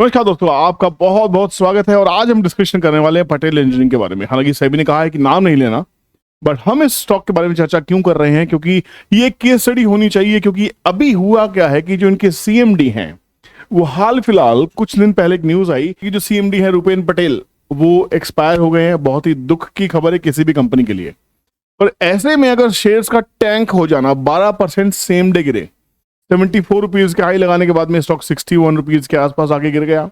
नमस्कार दोस्तों, आपका बहुत बहुत स्वागत है। और आज हम डिस्कशन करने वाले हैं पटेल इंजीनियरिंग के बारे में। हालांकि सेबी ने कहा है कि नाम नहीं लेना, बट हम इस स्टॉक के बारे में चर्चा क्यों कर रहे हैं, क्योंकि ये केस स्टडी होनी चाहिए। क्योंकि अभी हुआ क्या है कि जो इनके सीएमडी हैं, वो हाल फिलहाल कुछ दिन पहले एक न्यूज आई कि जो सीएमडी है रूपेन पटेल, वो एक्सपायर हो गए हैं। बहुत ही दुख की खबर है किसी भी कंपनी के लिए। और ऐसे में अगर शेयर्स का टैंक हो जाना, 12% सेम डे गिरे, 74 रुपीज के हाई लगाने के बाद में स्टॉक 61 रुपीज के आसपास आगे गिर गया।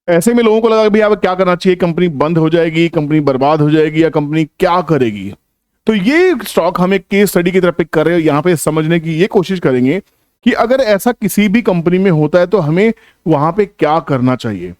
ऐसे में लोगों को लगा कि भैया अब क्या करना चाहिए, कंपनी बंद हो जाएगी, कंपनी बर्बाद हो जाएगी, या कंपनी क्या करेगी। तो ये स्टॉक हम एक केस स्टडी की तरफ पिक कर रहे हैं। यहां पे समझने की ये कोशिश करेंगे कि अगर ऐसा किसी भी कंपनी में होता है तो हमें वहां पे क्या करना चाहिए।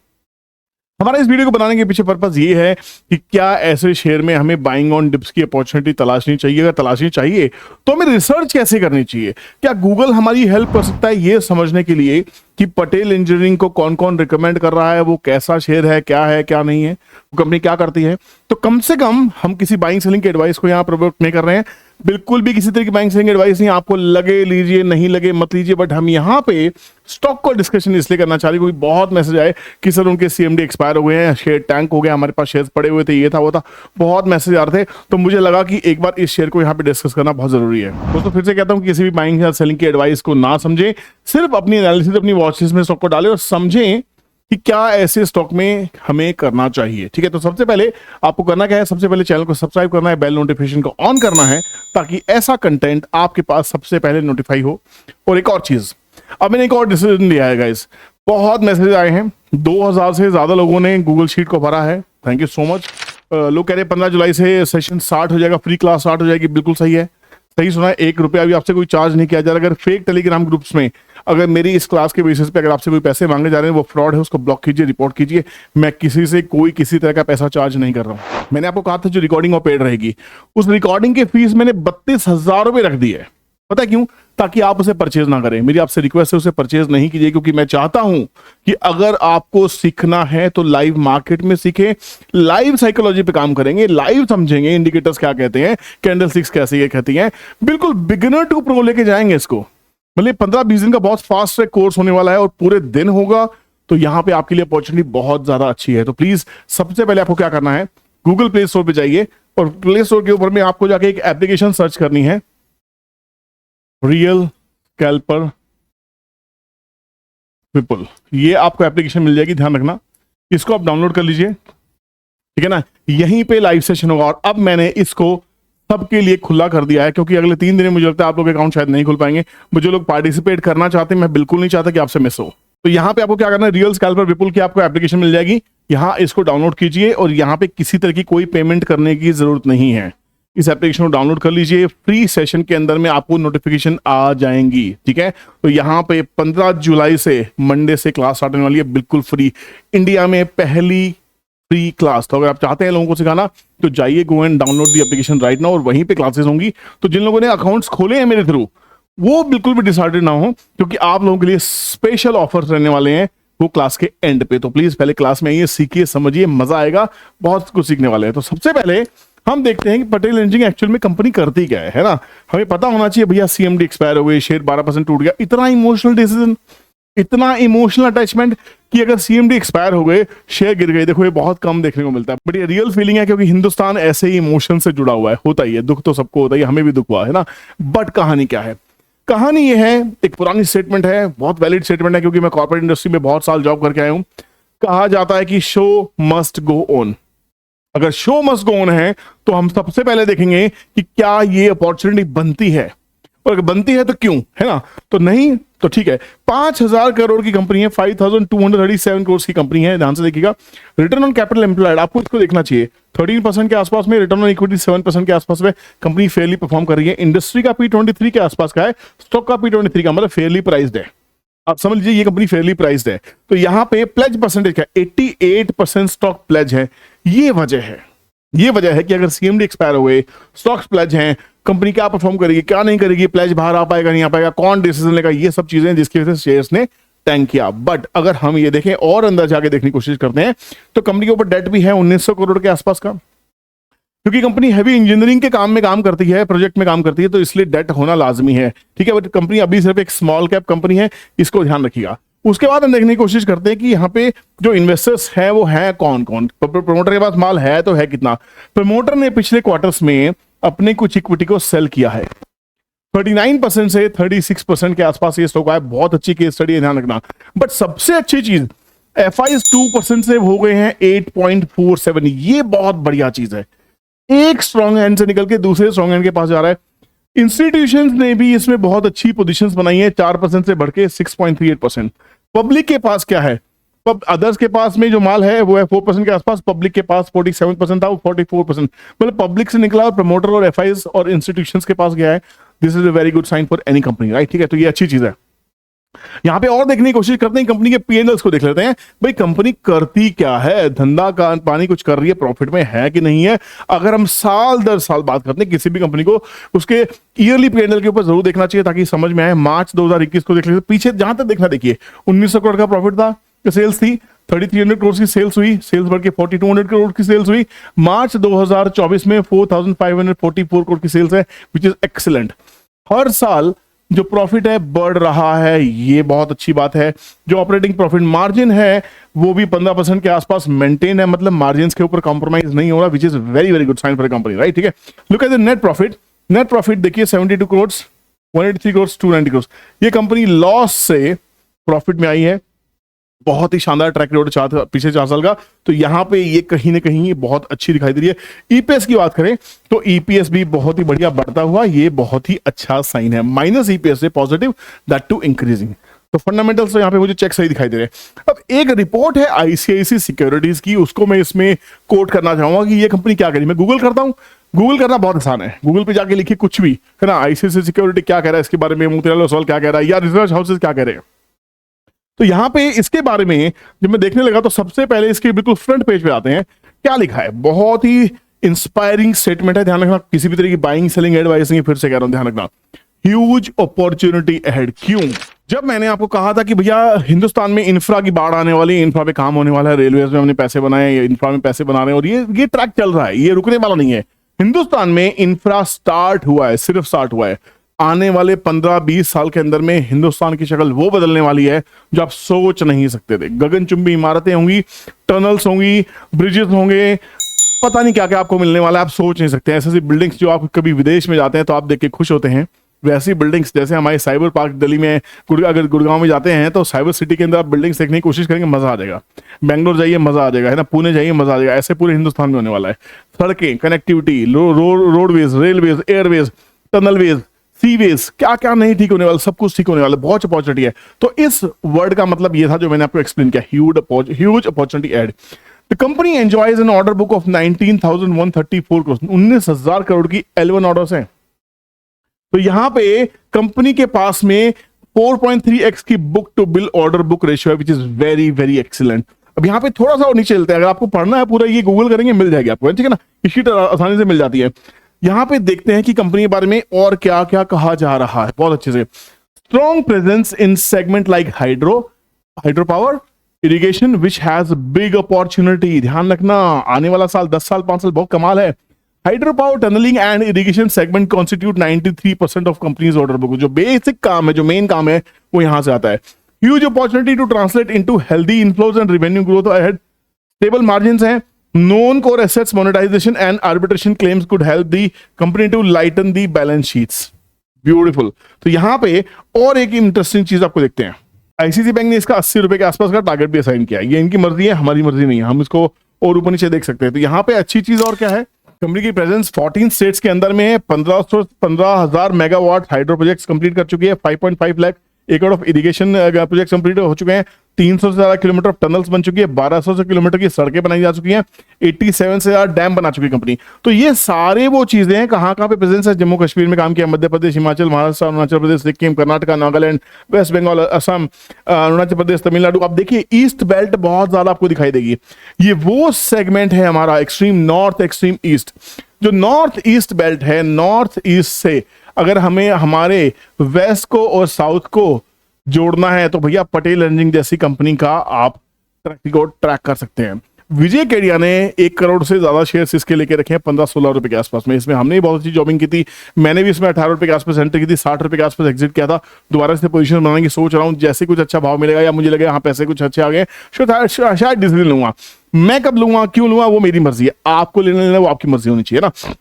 हमारा इस वीडियो को बनाने के पीछे पर्पस ये है कि क्या ऐसे शेयर में हमें बाइंग ऑन डिप्स की अपॉर्चुनिटी तलाशनी चाहिए। अगर तलाशनी चाहिए तो हमें रिसर्च कैसे करनी चाहिए। क्या गूगल हमारी हेल्प कर सकता है ये समझने के लिए कि पटेल इंजीनियरिंग को कौन कौन रिकमेंड कर रहा है, वो कैसा शेयर है क्या नहीं है, वो कंपनी क्या करती है। तो कम से कम हम किसी बाइंग सेलिंग के एडवाइस को यहाँ प्रोवाइड नहीं कर रहे हैं। बिल्कुल भी किसी तरह की बाइंग सेलिंग एडवाइस नहीं। आपको लगे लीजिए, नहीं लगे मत लीजिए। बट हम यहाँ पे स्टॉक को डिस्कशन इसलिए करना चाह रहे हैं क्योंकि बहुत मैसेज आए कि सर उनके सीएमडी एक्सपायर हो गए हैं, शेयर टैंक हो गया, हमारे पास शेयर पड़े हुए थे, ये था वो था, बहुत मैसेज आ रहे थे। तो मुझे लगा कि एक बार इस शेयर को यहाँ पे डिस्कस करना बहुत जरूरी है। दोस्तों फिर से कहता हूँ किसी भी बाइंग या सेलिंग की एडवाइस को ना समझें, सिर्फ अपनी एनालिसिस अपनी वॉचलिस्ट में स्टॉक को डालें और समझें कि क्या ऐसे स्टॉक में हमें करना चाहिए। ठीक है, तो सबसे पहले आपको करना क्या है, सबसे पहले चैनल को सब्सक्राइब करना है, बेल नोटिफिकेशन को ऑन करना है ताकि ऐसा कंटेंट आपके पास सबसे पहले नोटिफाई हो। और एक और चीज, अब मैंने एक और डिसीजन लिया है गाइस। बहुत मैसेज आए हैं, 2000 से ज्यादा लोगों ने गूगल शीट को भरा है। Thank you so much. लोग कह रहे हैं 15 जुलाई से सेशन स्टार्ट हो जाएगा, फ्री क्लास स्टार्ट हो जाएगी। बिल्कुल सही है, सही सुना है। 1 रुपया भी आपसे कोई चार्ज नहीं किया जा रहा। अगर फेक टेलीग्राम ग्रुप्स में अगर मेरी इस क्लास के बेसिस पे अगर आपसे कोई पैसे मांगे जा रहे हैं, वो फ्रॉड है, उसको ब्लॉक कीजिए, रिपोर्ट कीजिए। मैं किसी से कोई किसी तरह का पैसा चार्ज नहीं कर रहा हूं। मैंने आपको कहा था जो रिकॉर्डिंग और पेड रहेगी, उस रिकॉर्डिंग की फीस मैंने 32,000 रुपए रख दी है। पता है क्यों? ताकि आप उसे परचेज ना करें। मेरी आपसे रिक्वेस्ट है उसे परचेज नहीं कीजिए, क्योंकि मैं चाहता हूं कि अगर आपको सीखना है तो लाइव मार्केट में सीखें, लाइव साइकोलॉजी पे काम करेंगे, लाइव समझेंगे इंडिकेटर्स क्या कहते हैं, कैंडल स्टिक्स कैसे ये कहती हैं। बिल्कुल बिगिनर टू प्रो लेके जाएंगे इसको। मतलब 15-20 दिन का बहुत फास्ट ट्रैक कोर्स होने वाला है और पूरे दिन होगा। तो यहां पे आपके लिए अपॉर्चुनिटी बहुत ज्यादा अच्छी है। तो प्लीज सबसे पहले आपको क्या करना है, गूगल प्ले स्टोर पे जाइए और प्ले स्टोर के ऊपर में आपको जाके एक एप्लीकेशन सर्च करनी है, रियल स्कैल्पर विपुल। ये आपको एप्लीकेशन मिल जाएगी, ध्यान रखना। इसको आप डाउनलोड कर लीजिए, ठीक है ना। यहीं पे लाइव सेशन होगा। और अब मैंने इसको सबके लिए खुला कर दिया है, क्योंकि अगले 3 दिन में मुझे लगता है आप लोग अकाउंट शायद नहीं खुल पाएंगे। जो लोग पार्टिसिपेट करना चाहते हैं, मैं बिल्कुल नहीं चाहता कि आपसे मिस हो। तो यहाँ पे आपको क्या करना है, रियल स्कैल्पर विपुल की आपको एप्लीकेशन मिल जाएगी। यहाँ इसको डाउनलोड कीजिए और यहाँ पे किसी तरह की कोई पेमेंट करने की जरूरत नहीं है। इस एप्लीकेशन को डाउनलोड कर लीजिए। फ्री सेशन के अंदर में आपको नोटिफिकेशन आ जाएंगी, ठीक है। तो यहाँ पे 15 जुलाई से मंडे से क्लास स्टार्ट होने वाली है, बिल्कुल फ्री। इंडिया में पहली फ्री क्लास। तो अगर आप चाहते हैं लोगों को सिखाना तो जाइए, go and download the application right now, और वहीं पे क्लासेस होंगी। तो जिन लोगों ने अकाउंट्स खोले हैं मेरे थ्रू, वो बिल्कुल भी डिसऑर्डर ना हो, क्योंकि आप लोगों के लिए स्पेशल ऑफर्स रहने वाले हैं वो क्लास के एंड पे। तो प्लीज पहले क्लास में आइए, सीखिए, समझिए, मजा आएगा, बहुत कुछ सीखने वाले हैं। तो सबसे पहले हम देखते हैं कि पटेल इंजीनियरिंग एक्चुअल में कंपनी करती क्या है ना। हमें पता होना चाहिए भैया, सीएमडी एक्सपायर हो गई, शेयर 12% टूट गया। इतना इमोशनल डिसीजन, इतना इमोशनल अटैचमेंट कि अगर सीएमडी एक्सपायर हो गए, शेयर गिर गए। देखो ये बहुत कम देखने को मिलता है, बट ये रियल फीलिंग है, क्योंकि हिंदुस्तान ऐसे ही इमोशन से जुड़ा हुआ है। होता ही है, दुख तो सबको होता है, हमें भी दुख हुआ है ना। बट कहानी क्या है? कहानी ये है, एक पुरानी स्टेटमेंट है, बहुत वैलिड स्टेटमेंट है, क्योंकि मैं कॉर्पोरेट इंडस्ट्री में बहुत साल जॉब करके आया हूं। कहा जाता है कि शो मस्ट गो ऑन। अगर शो मस्ट गो ऑन है तो हम सबसे पहले देखेंगे कि क्या ये अपॉर्चुनिटी बनती है, और अगर बनती है तो क्यों, है ना। तो नहीं तो ठीक है। 5,000 करोड़ की कंपनी है, 5,237 करोड़ की कंपनी है। ध्यान से देखिएगा, रिटर्न ऑन कैपिटल एम्प्लॉयड आपको इसको देखना चाहिए 13% के आसपास में, रिटर्न ऑन इक्विटी 7% के आसपास में कंपनी फेयरली परफॉर्म कर रही है। इंडस्ट्री का P23 के आसपास का है, स्टॉक का P23 का मतलब फेयरली प्राइस्ड है। आप समझ लीजिए ये कंपनी फेयरली प्राइस्ड है। तो यहां पे प्लेज परसेंटेज क्या, 88% स्टॉक प्लेज है। ये वजह है कि अगर सीएमडी एक्सपायर हो गए, स्टॉक्स प्लेज हैं, कंपनी क्या परफॉर्म करेगी, क्या नहीं करेगी, प्लेज बाहर आ पाएगा नहीं आ पाएगा, कौन डिसीजन लेगा, ये सब चीजें जिसकी वजह से शेयर्स ने टैंक किया। बट अगर हम ये देखें और अंदर जाके देखने की कोशिश करते हैं तो कंपनी के ऊपर डेट भी है 1900 करोड़ के आसपास का, क्योंकि कंपनी हैवी इंजीनियरिंग के काम में काम करती है, प्रोजेक्ट में काम करती है, तो इसलिए डेट होना लाजमी है, ठीक है। बट कंपनी अभी सिर्फ एक स्मॉल कैप कंपनी है, इसको ध्यान रखिएगा। उसके बाद हम देखने की कोशिश करते हैं कि यहाँ पे जो इन्वेस्टर्स हैं वो हैं कौन कौन, प्रमोटर के पास माल है तो है कितना। प्रमोटर ने पिछले क्वार्टर्स में अपने कुछ इक्विटी को सेल किया है, 39% से 36% के आसपास ये स्टॉक आया। बहुत अच्छी केस स्टडी है, ध्यान रखना। बट सबसे अच्छी चीज, FIs 2% से हो गए हैं 8.47, ये बहुत बढ़िया चीज है। एक स्ट्रॉन्ग हैंड से निकल के दूसरे स्ट्रॉन्ग हैंड के पास जा रहा है। इंस्टीट्यूशंस ने भी इसमें बहुत अच्छी पोजीशंस बनाई है, 4% से बढ़ के 6.38%। पब्लिक के पास क्या है, अदर्स के पास में जो माल है वो है 4% के आसपास, पब्लिक के पास 47% था, वो 44%, मतलब पब्लिक से निकला और प्रमोटर और FIs और इंस्टीट्यूशंस के पास गया है। This is a very good sign for any company, right? ठीक है, तो ये अच्छी चीज है। यहां पे और देखने की कोशिश करते हैं, कंपनी के P&Ls को देख लेते हैं। भाई कंपनी करती क्या है, धंधा का पानी कुछ कर रही है, प्रॉफिट में है कि नहीं है। अगर हम साल दर साल बात करते हैं किसी भी कंपनी को, उसके ईयरली P&L के ऊपर जरूर देखना चाहिए ताकि समझ में आए। मार्च 2021 को देख लेते, पीछे जहां तक देखना, देखिए 1900 करोड़ का प्रॉफिट था, सेल्स थी 3300 करोड़ की सेल्स हुई, सेल्स बढ़ के 4200 करोड़ की सेल्स हुई। मार्च 2024 में 4544 करोड़ की सेल्स है, विच इज एक्सीलेंट। हर साल जो प्रॉफिट है बढ़ रहा है, ये बहुत अच्छी बात है। जो ऑपरेटिंग प्रॉफिट मार्जिन है वो भी 15% के आसपास मेंटेन है, मतलब मार्जिन के ऊपर कॉम्प्रोमाइज नहीं हो रहा, which is very very good sign for company, right? ठीक है, look at the net profit. Net profit देखिए 72 करोड़, 183 करोड़, 290 करोड़। ये कंपनी लॉस से प्रॉफिट में आई है, बहुत ही शानदार ट्रैक रिकॉर्ड पिछले 4 साल का। तो यहां पे ये कहीं ना कहीं बहुत अच्छी दिखाई दे रही है। ईपीएस की बात करें तो ईपीएस भी बहुत ही बढ़िया बढ़ता हुआ, ये बहुत ही अच्छा साइन है। माइनस ईपीएस से पॉजिटिव, दैट टू इंक्रीजिंग। तो फंडामेंटल्स तो यहाँ पे मुझे चेक सही दिखाई दे रहे हैं। अब एक रिपोर्ट है आईसीआईसी सिक्योरिटीज की, उसको मैं इसमें कोट करना चाहूंगा कि ये कंपनी क्या करी। मैं गूगल करता हूं, गूगल करना बहुत आसान है, गूगल पे जाके लिखिए कुछ भी, है ना, आईसीआईसी सिक्योरिटी क्या कह रहा है इसके बारे में, मोतीलाल ओसवाल क्या कह रहा है, या रिसर्च हाउसेस क्या कह रहे हैं। तो यहां पे इसके बारे में जब मैं देखने लगा तो सबसे पहले इसके बिल्कुल फ्रंट पेज पे आते हैं, क्या लिखा है। बहुत ही इंस्पायरिंग स्टेटमेंट है, ध्यान रखना। किसी भी तरह की बाइंग सेलिंग एडवाइस फिर से कह रहा हूं, ध्यान रखना। Huge opportunity ahead. क्यों? जब मैंने आपको कहा था कि भैया हिंदुस्तान में इंफ्रा की बाढ़ आने वाली है, इंफ्रा पे काम होने वाला है, रेलवेज में हमने पैसे बनाए, इंफ्रा में पैसे बना रहे हैं, और ये ट्रैक चल रहा है, ये रुकने वाला नहीं है। हिंदुस्तान में इंफ्रा स्टार्ट हुआ है, सिर्फ स्टार्ट हुआ है। आने वाले 15-20 साल के अंदर में हिंदुस्तान की शक्ल वो बदलने वाली है जो आप सोच नहीं सकते थे। गगनचुंबी इमारतें होंगी, टनल्स होंगी, ब्रिजेस होंगे, पता नहीं क्या क्या आपको मिलने वाला है, आप सोच नहीं सकते। ऐसी बिल्डिंग्स जो आप कभी विदेश में जाते हैं तो आप देख के खुश होते हैं, वैसी बिल्डिंग्स जैसे हमारे साइबर पार्क दिल्ली में, अगर गुड़गांव में जाते हैं तो साइबर सिटी के अंदर आप बिल्डिंग्स देखने की कोशिश करेंगे, मजा आ जाएगा। बेंगलोर जाइए, मजा आ जाएगा, है ना, पुणे जाइए, मजा आ जाएगा। ऐसे पूरे हिंदुस्तान में होने वाला है। सड़कें, connectivity, roadways, railways, airways, tunnelways, sewage, क्या क्या नहीं ठीक होने वाला, सब कुछ ठीक होने वाला, बहुत अपॉर्चुनिटी है। तो इस वर्ड का मतलब ये था जो मैंने आपको एक्सप्लेन किया, huge opportunity ahead. The company enjoys an order book of 19,134 crore, 19,000 crore की L1 ऑर्डर्स हैं। तो यहां पे कंपनी के पास में 4.3x की book to bill order book ratio है, which is very very excellent. अब यहाँ पे थोड़ा सा और नीचे चलते हैं, अगर आपको पढ़ना है पूरा ये गूगल करेंगे मिल जाएगी आपको, ठीक है ना, शीट आसानी से मिल जाती है। यहां पे देखते हैं कि कंपनी के बारे में और क्या क्या कहा जा रहा है, बहुत अच्छे से। Strong presence in segment like hydro power, irrigation which has big opportunity. ध्यान रखना, आने वाला साल 10 साल 5 साल बहुत कमाल है। Hydro power, tunnelling and irrigation segment constitute 93% of company's order book. जो बेसिक काम है, जो मेन काम है, वो यहां से आता है। Huge opportunity to translate into healthy inflows and revenue growth ahead. Stable margins हैं। Non core assets monetization and arbitration claims could help the company to lighten the balance sheets. Beautiful. तो यहां पे और एक इंटरेस्टिंग चीज आपको देखते हैं। आईसीआईसी बैंक ने इसका 80 रुपए के आसपास का टारगेट भी असाइन किया है। ये इनकी मर्जी है, हमारी मर्जी नहीं है, हम इसको और ऊपर नीचे देख सकते हैं। तो यहाँ पे अच्छी चीज और क्या है, कंपनी की प्रेजेंस 14 स्टेट्स के अंदर में है। 15,000 मेगावाट हाइड्रो प्रोजेक्ट्स कंप्लीट कर चुकी है। 5.5 लाख एकड़ ऑफ इरिगेशन प्रोजेक्ट कंप्लीट हो चुके हैं। 300 से ज्यादा किलोमीटर ऑफ टनल्स बन चुकी है। 1200 से किलोमीटर की सड़कें बनाई जा चुकी हैं। 87 से ज्यादा डैम बना चुकी है कंपनी। तो ये सारे वो चीजें हैं, कहाँ पे प्रेजेंस है। जम्मू कश्मीर में काम किया, मध्य प्रदेश, हिमाचल, महाराष्ट्र, अरुणाचल प्रदेश, सिक्किम, कर्नाटका, नागालैंड, वेस्ट बंगाल, असम, अरुणाचल प्रदेश, तमिलनाडु। आप देखिए ईस्ट बेल्ट बहुत ज्यादा आपको दिखाई देगी। ये वो सेगमेंट है हमारा एक्सट्रीम नॉर्थ, एक्सट्रीम ईस्ट। जो नॉर्थ ईस्ट बेल्ट है, नॉर्थ ईस्ट से अगर हमें हमारे वेस्ट को और साउथ को जोड़ना है तो भैया पटेल एनर्जी जैसी कंपनी का आप ट्रैक कर सकते हैं। विजय केडिया ने 1 करोड़ से ज्यादा शेयर्स इसके लेके रखे हैं 15-16 रुपए के आसपास में। इसमें हमने बहुत अच्छी जॉबिंग की थी, मैंने भी इसमें 18 रुपए के आसपास एंट्री की थी, 60 रुपए के आसपास एग्जिट किया था। दोबारा से पोजीशन बनाने की सोच रहा हूँ, जैसे कुछ अच्छा भाव मिलेगा या मुझे लगेगा हाँ पैसे कुछ अच्छे आ गए शायद डिसीजन लूंगा। मैं कब लूंगा, क्यों लूंगा, वो मेरी मर्जी है। आपको लेना वो आपकी मर्जी होनी चाहिए ना।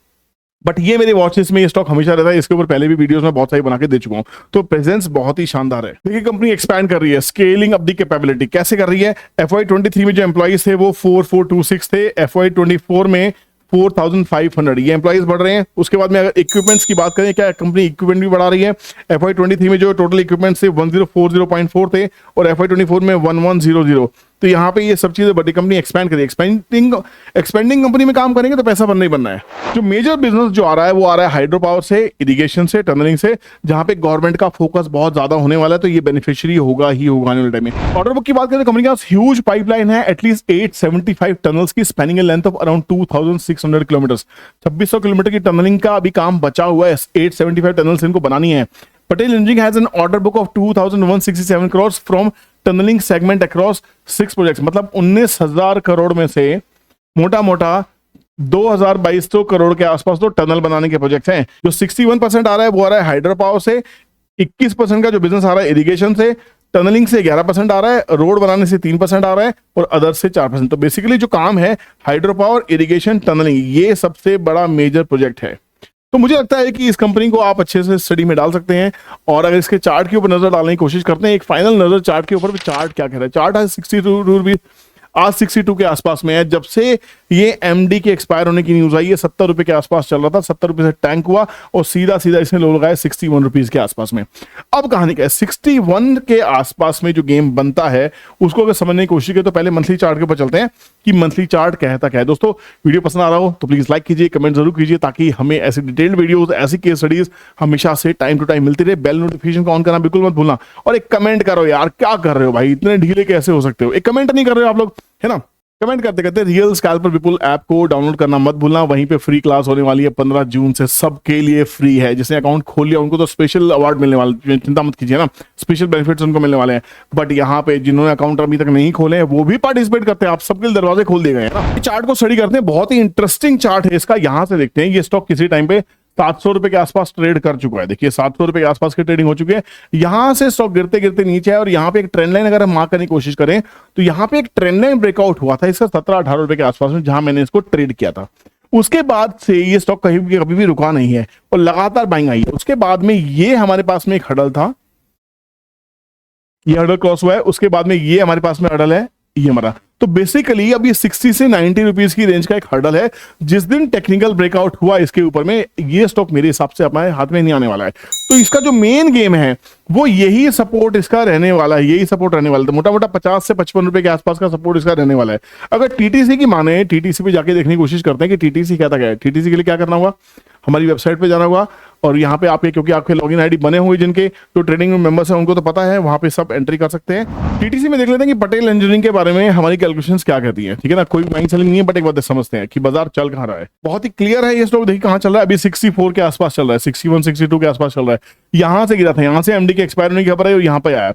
बट ये मेरे वॉच लिस्ट में ये स्टॉक हमेशा रहता है, इसके ऊपर पहले भी वीडियोस में बहुत सारी बना के दे चुका हूं, तो प्रेजेंस बहुत ही शानदार है। देखिए कंपनी एक्सपैंड कर रही है, स्केलिंग अप दी कैपेबिलिटी कैसे कर रही है। FY23 में जो एम्प्लॉइज थे वो 4426 थे, FY24 में 4500, ये एम्प्लॉइज बढ़ रहे हैं। उसके बाद में अगर इक्विपमेंट्स की बात करें, क्या कंपनी इक्विपमेंट भी बढ़ा रही है। FY23 में जो टोटल इक्विपमेंट थे 1040.4 थे और FY24 में 1100। तो यहाँ पे ये सब चीजें बड़ी कंपनी एक्सपैंड करी। एक्सपेंडिंग कंपनी में काम करेंगे तो पैसा बनना ही बनना है। जो मेजर बिजनेस जो आ रहा है वो आ रहा है हाइड्रो पावर से, इरिगेशन से, टनलिंग से, जहां पे गवर्नमेंट का फोकस बहुत ज्यादा होने वाला है, तो ये बेनिफिशियरी होगा ही होगा आने वाले टाइम में। ऑर्डर बुक की बात करें तो कंपनी के पास ह्यूज पाइपलाइन है, एटलीस्ट 875 टनल्स की spanning length of around 2600 kilometre. 2600 kilometre की टनलिंग का अभी काम बचा हुआ है, 875 टनल्स इनको बनानी है। Patel engineering has an order book of 2167 crore from tunnelling segment across 6 projects. मतलब 19,000 करोड़ में से मोटा मोटा 2200 करोड़ के आसपास तो टनल बनाने के प्रोजेक्ट्स हैं। जो 61% आ रहा है वो आ रहा है हाइड्रो पावर से, 21% का जो बिजनेस आ रहा है इरिगेशन से, टनलिंग से 11% आ रहा है, रोड बनाने से 3% आ रहा है और अदर से 4%। तो बेसिकली जो काम है हाइड्रो पावर, इरिगेशन, टनलिंग, ये सबसे बड़ा मेजर प्रोजेक्ट है। तो मुझे लगता है कि इस कंपनी को आप अच्छे से स्टडी में डाल सकते हैं। और अगर इसके चार्ट के ऊपर नजर डालने की कोशिश करते हैं, एक फाइनल नजर चार्ट के ऊपर, चार्ट क्या कह रहा है। चार्ट है 62 रुपीज, आज 62 के आसपास में है। जब से ये एमडी के एक्सपायर होने की न्यूज आई है 70 रुपए के आसपास चल रहा था, 70 रुपए से टैंक हुआ और सीधा सीधा इसने लो लगाया 61 रुपीज के आसपास में। अब कहानी क्या है, 61 के आसपास में जो गेम बनता है उसको अगर समझने की कोशिश करें तो पहले मंथली चार्ट के ऊपर चलते हैं कि मंथली चार्ट कहता क्या है। दोस्तों वीडियो पसंद आ रहा हो तो प्लीज लाइक कीजिए, कमेंट जरूर कीजिए, ताकि हमें ऐसी डिटेल्ड वीडियोस, ऐसी केस स्टडीज हमेशा से टाइम टू टाइम मिलती रहे। बेल नोटिफिकेशन को ऑन करना बिल्कुल मत भूलना और एक कमेंट करो यार, क्या कर रहे हो भाई, इतने ढीले कैसे हो सकते हो, एक कमेंट नहीं कर रहे हो आप लोग, है ना। कमेंट करते करते रियल स्कैल्पर विपुल ऐप को डाउनलोड करना मत भूलना। वहीं पे फ्री क्लास होने वाली है 15 जून से, सबके लिए फ्री है। जिसने अकाउंट खोल लिया उनको तो स्पेशल अवार्ड मिलने वाला, चिंता मत कीजिए ना, स्पेशल बेनिफिट्स उनको मिलने वाले हैं। बट यहाँ पे जिन्होंने अकाउंट अभी तक नहीं खोले हैं वो भी पार्टिसिपेट करते हैं, आप सबके लिए दरवाजे खोल दिए गए हैं ना। चार्ट को स्टडी करते हैं, बहुत ही इंटरेस्टिंग चार्ट है इसका। यहाँ से देखते हैं ये स्टॉक किसी टाइम पे 700 रुपए के आसपास ट्रेड कर चुका है। देखिए 700 रुपए के आसपास की ट्रेडिंग हो चुकी है। यहां से स्टॉक गिरते गिरते नीचे है और यहां पे एक ट्रेंड लाइन अगर हम मार्क करने की कोशिश करें तो यहां पे एक ट्रेंड लाइन ब्रेकआउट हुआ था इसका 17-18 रुपए के आसपास में, जहां मैंने इसको ट्रेड किया था। उसके बाद से ये स्टॉक कभी भी रुका नहीं है और लगातार बाइंग आई है। उसके बाद में ये हमारे पास में एक हडल था, ये हडल क्रॉस हुआ है। उसके बाद में ये हमारे पास में हडल है, ये हमारा। तो बेसिकली अब ये 60 से 90 रुपीज की रेंज का एक हर्डल है। जिस दिन टेक्निकल ब्रेकआउट हुआ इसके ऊपर में, ये स्टॉक मेरे हिसाब से हमारे हाथ में नहीं आने वाला है। तो इसका जो मेन गेम है वो यही सपोर्ट इसका रहने वाला है, यही सपोर्ट रहने वाला है। तो मोटा मोटा 50 से 55 रुपए के आसपास का सपोर्ट इसका रहने वाला है। अगर टीटीसी की माने, टीटीसी पे जाके देखने की कोशिश करते हैं कि टीटीसी क्या था, क्या है। टीटीसी के लिए क्या करना होगा, हमारी वेबसाइट पे जाना होगा और यहाँ पे आपके, क्योंकि आपके लॉगिन आईडी बने हुए जिनके, जो ट्रेडिंग में मेंबर्स हैं उनको तो पता है, वहां पे सब एंट्री कर सकते हैं। टीटीसी में देख लेते हैं कि पटेल इंजीनियरिंग के बारे में हमारी कैलकुलेशंस क्या कहती है, ठीक है ना। कोई बाइंग सेलिंग नहीं है, बट एक बात समझते हैं कि बाजार चल कहां रहा है। बहुत ही क्लियर है ये स्टॉक, देखिए कहां चल रहा है। अभी 64 के आसपास चल रहा है, 61 62 के आसपास चल रहा है। यहां से गिरा था, यहां से एमडी के एक्सपायर होने की खबर है और यहां पे आया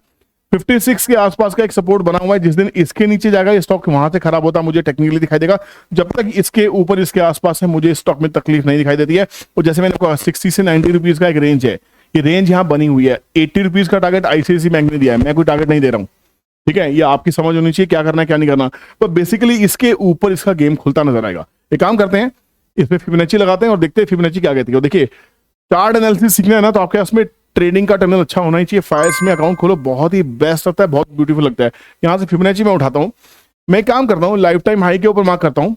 56 के आसपास का एक सपोर्ट बना हुआ है। जिस दिन इसके नीचे जाएगा ये स्टॉक वहां से खराब होता मुझे टेक्निकली दिखाई देगा। जब तक इसके ऊपर, इसके आसपास है, मुझे स्टॉक में तकलीफ नहीं दिखाई देती है। और जैसे मैंने कहा 60 से 90 रुपीज का एक रेंज है, ये रेंज यहाँ बनी हुई है। 80 रुपीज का टारगेट आईसीआईसी बैंक ने दिया है, मैं कोई टारगेट नहीं दे रहा हूँ, ठीक है। ये आपकी समझ होनी चाहिए क्या करना है क्या नहीं करना। पर बेसिकली इसके ऊपर इसका गेम खुलता नजर आएगा। एक काम करते हैं, इस पे फिबोनाची लगाते हैं और देखते हैं फिबोनाची क्या कहती है। देखिए चार्ट एनालिसिस सीखना है ना, तो आपके पास में ट्रेडिंग का टर्मिनल अच्छा होना ही चाहिए। फायर्स में अकाउंट खोलो, बहुत ही बेस्ट लगता है, बहुत ब्यूटीफुल लगता है। यहां से फिबोनाची मैं उठाता हूं, मैं काम करता हूं लाइफ टाइम हाई के ऊपर मार्क करता हूं,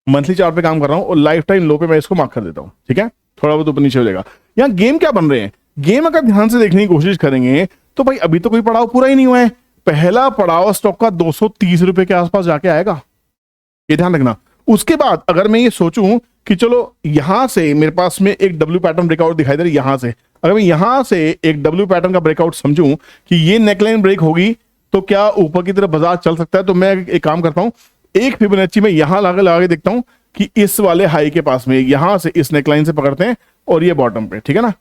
मंथली चार्ट पे काम कर रहा हूं और लाइफ टाइम लो पे मैं इसको मार्क कर देता हूं, ठीक है। थोड़ा बहुत ऊपर नीचे हो जाएगा। यहाँ गेम क्या बन रहे हैं, गेम अगर ध्यान से देखने की कोशिश करेंगे तो भाई अभी तो कोई पड़ाव पूरा ही नहीं हुआ है। पहला पड़ाव स्टॉक का 230 रुपए के आसपास जाके आएगा, ये ध्यान रखना। उसके बाद अगर मैं ये सोचूं कि चलो यहां से मेरे पास में एक डब्ल्यू पैटर्न ब्रेकआउट दिखाई दे रही है, यहां से अगर मैं यहां से एक डब्ल्यू पैटर्न का ब्रेकआउट समझूं कि ये नेकलाइन ब्रेक होगी तो क्या ऊपर की तरफ बाजार चल सकता है। तो मैं एक काम करता हूं, एक फिबोनाची में यहां लगा के देखता हूं कि इस वाले हाई के पास में यहां से इस नेकलाइन से पकड़ते हैं और ये बॉटम पे, ठीक है ना।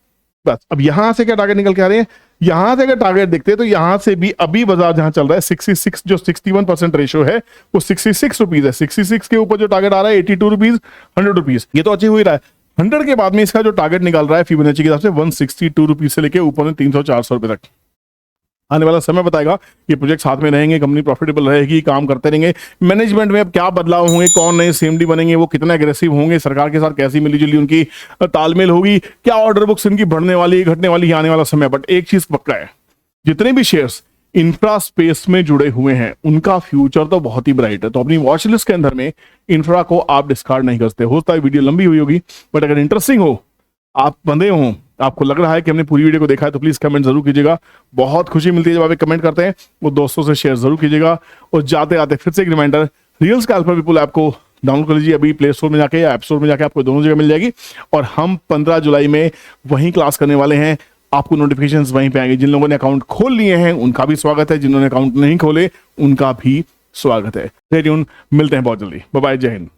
बस अब यहां से क्या टारगेट निकल के आ रहे हैं, यहां से अगर टारगेट देखते हैं तो यहां से भी अभी बाजार जहां चल रहा है 66, जो 61% रेशियो है वो 66 रुपीज है। 66 के ऊपर जो टारगेट आ रहा है 82 रुपीज, 100 रुपीज, ये तो अचीव हो ही रहा है। 100 के बाद में इसका जो टारगेट निकल रहा है फिबोनाची के हिसाब से 162 रुपीज से लेके ऊपर में 300-400 रुपए तक। आने वाला समय बताएगा ये प्रोजेक्ट साथ में रहेंगे, कंपनी प्रॉफिटेबल रहेगी, काम करते रहेंगे। मैनेजमेंट में अब क्या बदलाव होंगे, कौन नए सीएमडी बनेंगे, वो कितना एग्रेसिव होंगे, सरकार के साथ कैसी मिलीजुली उनकी तालमेल होगी, क्या ऑर्डर बुक्स इनकी बढ़ने वाली घटने वाली आने वाला समय। बट एक चीज पक्का है, जितने भी शेयर्स इंफ्रा स्पेस में जुड़े हुए हैं उनका फ्यूचर तो बहुत ही ब्राइट है। तो अपनी वॉच लिस्ट के अंदर में इंफ्रा को आप डिस्कार्ड नहीं करते। होता है वीडियो लंबी हुई होगी, बट अगर इंटरेस्टिंग हो, आप बंधे हो, आपको लग रहा है कि हमने पूरी वीडियो को देखा है, तो प्लीज कमेंट जरूर कीजिएगा। बहुत खुशी मिलती है जब आप एक कमेंट करते हैं, वो दोस्तों से शेयर जरूर कीजिएगा। और जाते आते फिर से एक reminder, real scalper people app को डाउनलोड कर लीजिए अभी प्ले स्टोर में जाके या ऐप स्टोर में जाके, आपको दोनों जगह मिल जाएगी। और हम 15 जुलाई में वहीं क्लास करने वाले हैं, आपको नोटिफिकेशंस वहीं पे आएंगे। जिन लोगों ने अकाउंट खोल लिए हैं उनका भी स्वागत है, जिन्होंने अकाउंट नहीं खोले उनका भी स्वागत है। स्टे ट्यून, मिलते हैं बहुत जल्दी। बाय बाय, जय हिंद।